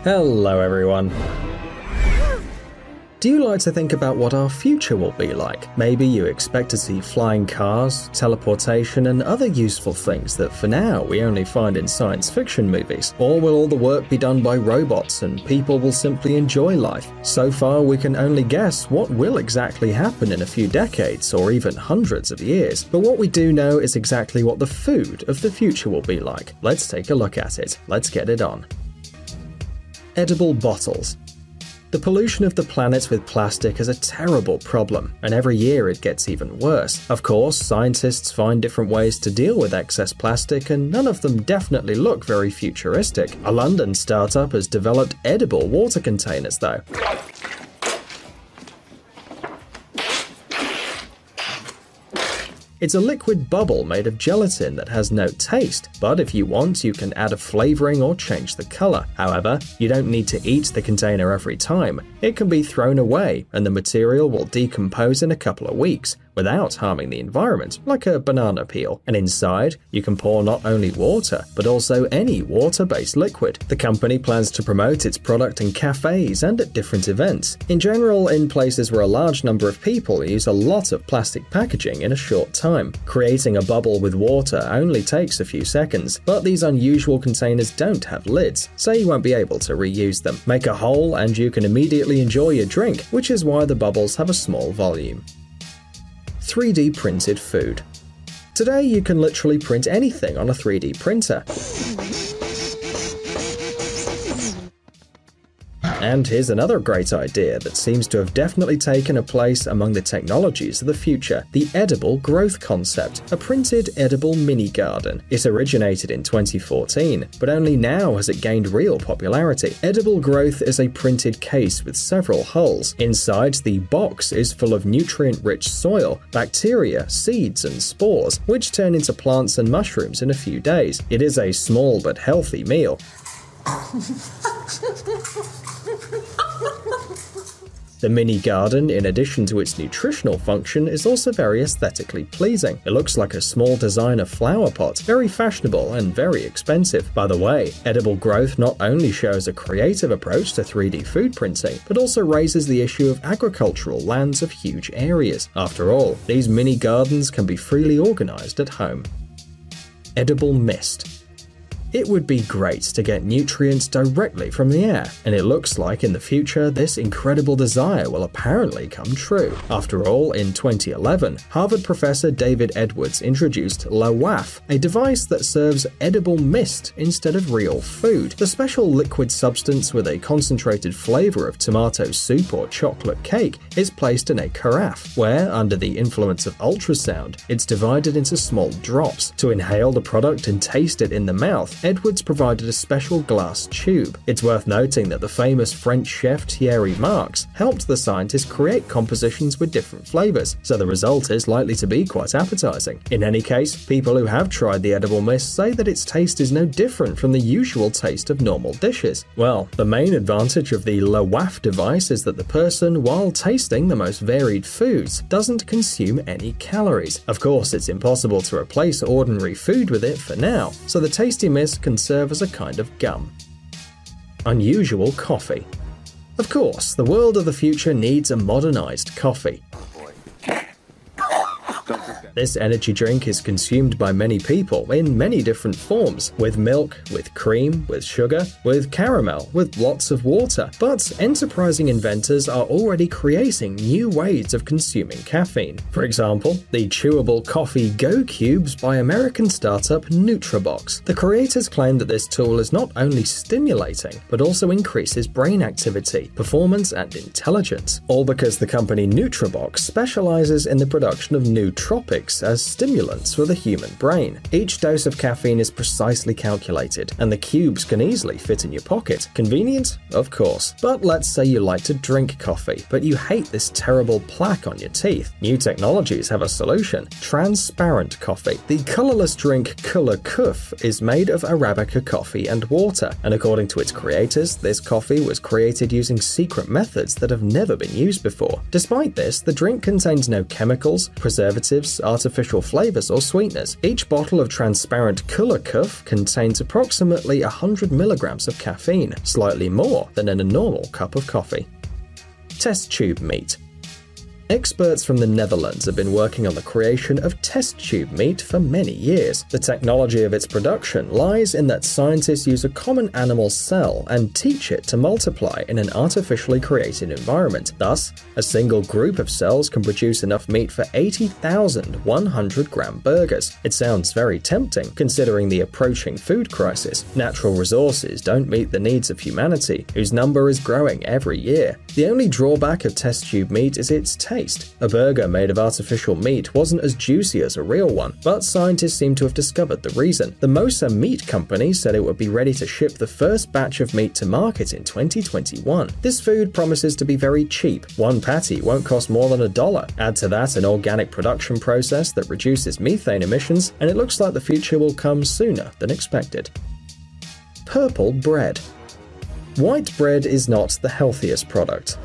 Hello everyone. Do you like to think about what our future will be like? Maybe you expect to see flying cars, teleportation, and other useful things that for now we only find in science fiction movies. Or will all the work be done by robots and people will simply enjoy life? So far we can only guess what will exactly happen in a few decades or even hundreds of years. But what we do know is exactly what the food of the future will be like. Let's take a look at it. Let's get it on. Edible bottles. The pollution of the planet with plastic is a terrible problem, and every year it gets even worse. Of course, scientists find different ways to deal with excess plastic, and none of them definitely look very futuristic. A London startup has developed edible water containers, though. It's a liquid bubble made of gelatin that has no taste, but if you want, you can add a flavoring or change the color. However, you don't need to eat the container every time. It can be thrown away, and the material will decompose in a couple of weeks, without harming the environment, like a banana peel. And inside, you can pour not only water, but also any water-based liquid. The company plans to promote its product in cafes and at different events. In general, in places where a large number of people use a lot of plastic packaging in a short time. Creating a bubble with water only takes a few seconds, but these unusual containers don't have lids, so you won't be able to reuse them. Make a hole and you can immediately enjoy your drink, which is why the bubbles have a small volume. 3D printed food. Today you can literally print anything on a 3D printer. And here's another great idea that seems to have definitely taken a place among the technologies of the future: the edible growth concept, a printed edible mini garden. It originated in 2014, but only now has it gained real popularity. Edible growth is a printed case with several holes. Inside, the box is full of nutrient-rich soil, bacteria, seeds, and spores, which turn into plants and mushrooms in a few days. It is a small but healthy meal. The mini garden, in addition to its nutritional function, is also very aesthetically pleasing. It looks like a small designer flower pot, very fashionable and very expensive. By the way, edible growth not only shows a creative approach to 3D food printing, but also raises the issue of agricultural lands of huge areas. After all, these mini gardens can be freely organized at home. Edible mist. It would be great to get nutrients directly from the air, and it looks like in the future this incredible desire will apparently come true. After all, in 2011, Harvard professor David Edwards introduced U.F.O, a device that serves edible mist instead of real food. The special liquid substance with a concentrated flavor of tomato soup or chocolate cake is placed in a carafe, where, under the influence of ultrasound, it's divided into small drops. To inhale the product and taste it in the mouth, Edwards provided a special glass tube. It's worth noting that the famous French chef Thierry Marx helped the scientist create compositions with different flavors, so the result is likely to be quite appetizing. In any case, people who have tried the edible mist say that its taste is no different from the usual taste of normal dishes. Well, the main advantage of the U.F.O device is that the person, while tasting the most varied foods, doesn't consume any calories. Of course, it's impossible to replace ordinary food with it for now, so the tasty mist can serve as a kind of gum. Unusual coffee. Of course, the world of the future needs a modernized coffee. This energy drink is consumed by many people in many different forms, with milk, with cream, with sugar, with caramel, with lots of water. But enterprising inventors are already creating new ways of consuming caffeine. For example, the chewable coffee Go Cubes by American startup Nutrabox. The creators claim that this tool is not only stimulating, but also increases brain activity, performance, and intelligence. All because the company Nutrabox specializes in the production of nootropics as stimulants for the human brain. Each dose of caffeine is precisely calculated, and the cubes can easily fit in your pocket. Convenient? Of course. But let's say you like to drink coffee, but you hate this terrible plaque on your teeth. New technologies have a solution: transparent coffee. The colorless drink Color Kuf is made of Arabica coffee and water, and according to its creators, this coffee was created using secret methods that have never been used before. Despite this, the drink contains no chemicals, preservatives, artificial flavors or sweeteners. Each bottle of transparent Kullerkuff contains approximately 100 milligrams of caffeine, slightly more than in a normal cup of coffee. Test tube meat. Experts from the Netherlands have been working on the creation of test tube meat for many years. The technology of its production lies in that scientists use a common animal cell and teach it to multiply in an artificially created environment. Thus, a single group of cells can produce enough meat for 80,000 100-gram burgers. It sounds very tempting, considering the approaching food crisis. Natural resources don't meet the needs of humanity, whose number is growing every year. The only drawback of test tube meat is its taste. A burger made of artificial meat wasn't as juicy as a real one, but scientists seem to have discovered the reason. The Mosa Meat Company said it would be ready to ship the first batch of meat to market in 2021. This food promises to be very cheap. One patty won't cost more than $1. Add to that an organic production process that reduces methane emissions, and it looks like the future will come sooner than expected. Purple bread. White bread is not the healthiest product.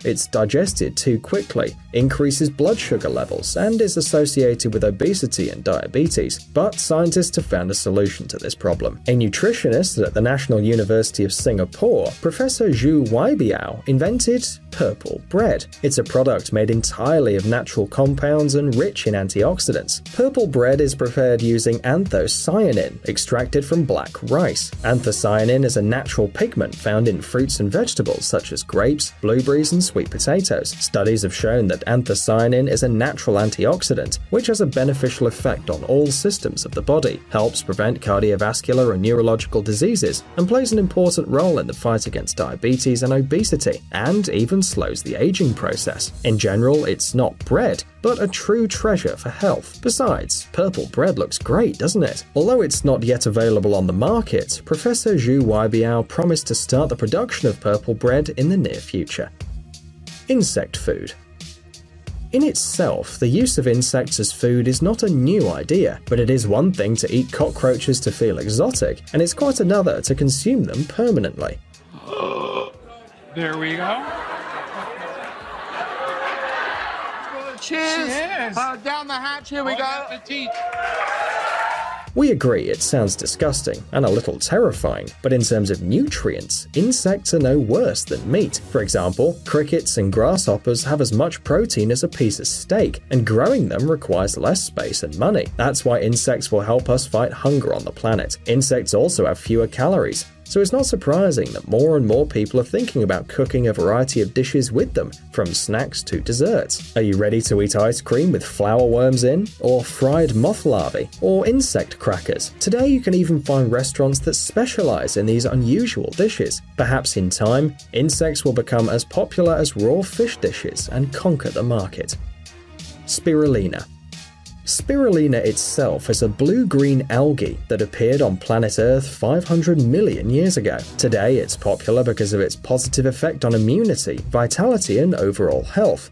It's digested too quickly, increases blood sugar levels, and is associated with obesity and diabetes. But scientists have found a solution to this problem. A nutritionist at the National University of Singapore, Professor Zhu Weibiao, invented purple bread. It's a product made entirely of natural compounds and rich in antioxidants. Purple bread is prepared using anthocyanin, extracted from black rice. Anthocyanin is a natural pigment found in fruits and vegetables such as grapes, blueberries, and sweet potatoes. Studies have shown that anthocyanin is a natural antioxidant, which has a beneficial effect on all systems of the body, helps prevent cardiovascular and neurological diseases, and plays an important role in the fight against diabetes and obesity, and even slows the aging process. In general, it's not bread, but a true treasure for health. Besides, purple bread looks great, doesn't it? Although it's not yet available on the market, Professor Zhu Weibiao promised to start the production of purple bread in the near future. Insect food. In itself, the use of insects as food is not a new idea, but it is one thing to eat cockroaches to feel exotic, and it's quite another to consume them permanently. There we go. Cheers! Cheers. Down the hatch, here we go. Appetit. We agree it sounds disgusting and a little terrifying, but in terms of nutrients, insects are no worse than meat. For example, crickets and grasshoppers have as much protein as a piece of steak, and growing them requires less space and money. That's why insects will help us fight hunger on the planet. Insects also have fewer calories, so it's not surprising that more and more people are thinking about cooking a variety of dishes with them, from snacks to desserts. Are you ready to eat ice cream with flour worms in, or fried moth larvae, or insect crackers? Today you can even find restaurants that specialize in these unusual dishes. Perhaps in time, insects will become as popular as raw fish dishes and conquer the market. Spirulina. Spirulina itself is a blue-green algae that appeared on planet Earth 500 million years ago. Today, it's popular because of its positive effect on immunity, vitality, and overall health.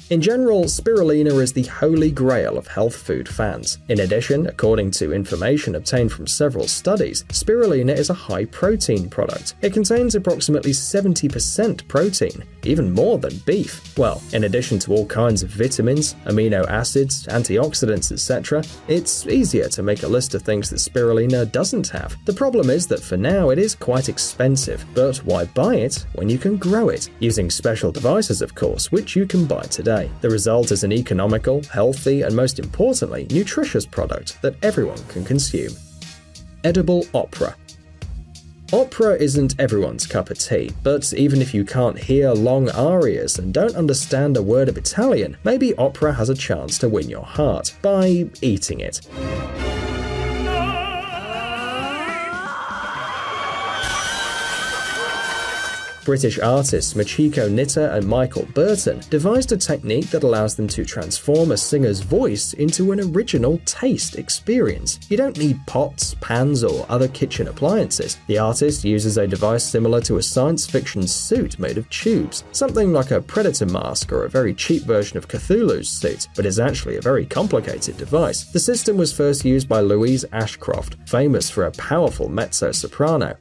In general, spirulina is the holy grail of health food fans. In addition, according to information obtained from several studies, spirulina is a high-protein product. It contains approximately 70% protein, even more than beef. Well, in addition to all kinds of vitamins, amino acids, antioxidants, etc., it's easier to make a list of things that spirulina doesn't have. The problem is that for now it is quite expensive, but why buy it when you can grow it? Using special devices, of course, which you can buy today. The result is an economical, healthy, and most importantly, nutritious product that everyone can consume. Edible opera. Opera isn't everyone's cup of tea, but even if you can't hear long arias and don't understand a word of Italian, maybe opera has a chance to win your heart by eating it. British artists Machiko Nitta and Michael Burton devised a technique that allows them to transform a singer's voice into an original taste experience. You don't need pots, pans, or other kitchen appliances. The artist uses a device similar to a science fiction suit made of tubes, something like a predator mask or a very cheap version of Cthulhu's suit, but is actually a very complicated device. The system was first used by Louise Ashcroft, famous for a powerful mezzo-soprano.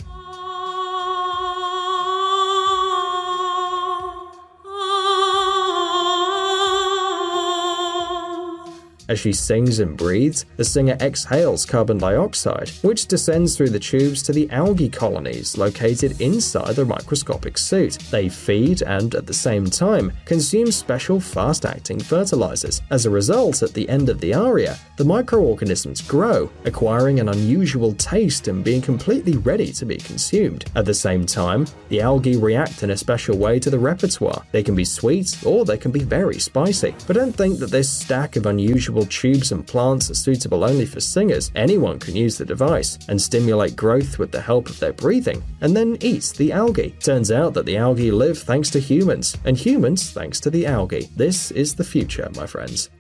As she sings and breathes, the singer exhales carbon dioxide, which descends through the tubes to the algae colonies located inside the microscopic suit. They feed and, at the same time, consume special fast-acting fertilizers. As a result, at the end of the aria, the microorganisms grow, acquiring an unusual taste and being completely ready to be consumed. At the same time, the algae react in a special way to the repertoire. They can be sweet or they can be very spicy. But don't think that this stack of unusual tubes and plants are suitable only for singers. Anyone can use the device and stimulate growth with the help of their breathing, and then eat the algae. Turns out that the algae live thanks to humans, and humans thanks to the algae. This is the future, my friends.